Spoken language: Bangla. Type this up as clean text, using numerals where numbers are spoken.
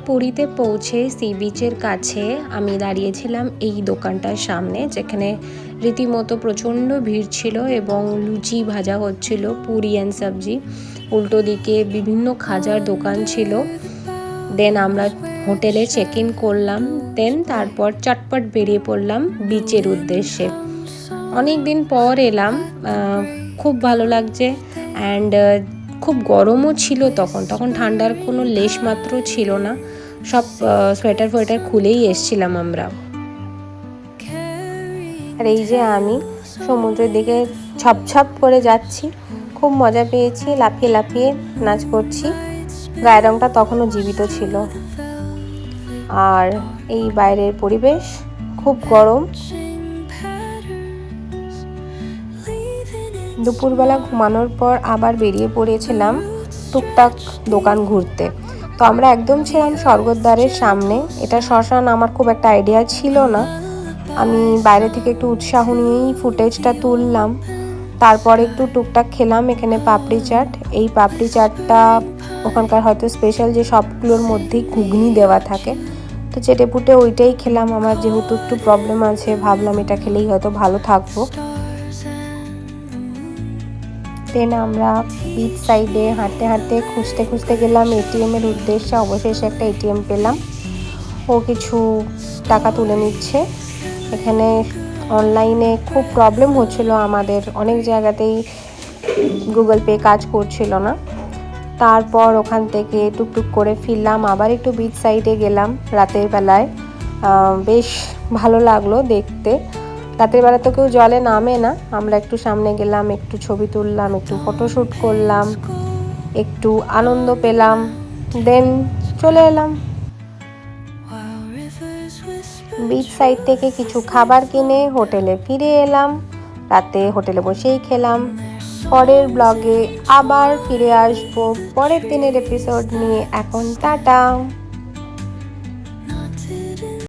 পুরীতে পৌঁছে সি বিচের কাছে আমি দাঁড়িয়েছিলাম এই দোকানটার সামনে, যেখানে রীতিমতো প্রচণ্ড ভিড় ছিল এবং লুচি ভাজা হচ্ছিল, পুরি অ্যান্ড সবজি। উল্টো দিকে বিভিন্ন খাজার দোকান ছিল। দেন আমরা হোটেলে চেক ইন করলাম, দেন তারপর চটপট বেরিয়ে পড়লাম বিচের উদ্দেশ্যে। অনেক দিন পর এলাম, খুব ভালো লাগছে। অ্যান্ড খুব গরমও ছিল তখন ঠান্ডার কোনো লেশ মাত্র ছিল না। সব সোয়েটার ফোয়েটার খুলেই এসছিলাম আমরা। আর এই যে আমি সমুদ্রের দিকে ছপ করে যাচ্ছি, খুব মজা পেয়েছি, লাফিয়ে লাফিয়ে নাচ করছি। গায়ের রংটা তখনও জীবিত ছিল। আর এই বাইরের পরিবেশ খুব গরম। দুপুরবেলা ঘুমানোর পর আবার বেরিয়ে পড়েছিলাম টুকটাক দোকান ঘুরতে। তো আমরা একদম ছিলাম স্বর্গদ্বারের সামনে। এটা শ্মশান, আমার খুব একটা আইডিয়া ছিল না। আমি বাইরে থেকে একটু উৎসাহ নিয়েই ফুটেজটা তুললাম। তারপর একটু টুকটাক খেলাম এখানে পাপড়ি চাট। এই পাপড়ি চাটটা ওখানকার হয়তো স্পেশাল, যে সবগুলোর মধ্যেই ঘুগনি দেওয়া থাকে। তো চেটে পুটে ওইটাই খেলাম। আমার যেহেতু একটু প্রবলেম আছে, ভাবলাম এটা খেলেই হয়তো ভালো থাকবো। দেন আমরা বিচ সাইডে হাঁটতে হাঁটতে খুঁজতে গেলাম এটিএমের উদ্দেশ্যে। অবশেষে একটা এটিএম পেলাম। ও কিছু টাকা তুলে নিচ্ছে। এখানে অনলাইনে খুব প্রবলেম হচ্ছিল আমাদের, অনেক জায়গাতেই গুগল পে কাজ করছিল না। তারপর ওখান থেকে টুকটুক করে ফিরলাম, আবার একটু বিচ সাইডে গেলাম রাতের বেলায়। বেশ ভালো লাগলো দেখতে। রাতের বেলা তো কেউ জলে নামে না, আমরা একটু সামনে গেলাম, একটু ছবি তুললাম, একটু ফটোশ্যুট করলাম, একটু আনন্দ পেলাম, দেন চলে এলাম। বিচ সাইড থেকে কিছু খাবার কিনে হোটেলে ফিরে এলাম। রাতে হোটেলে বসেই খেলাম। পরের ব্লগে আবার ফিরে আসবো পরের দিনের এপিসোড নিয়ে। এখন টাটা।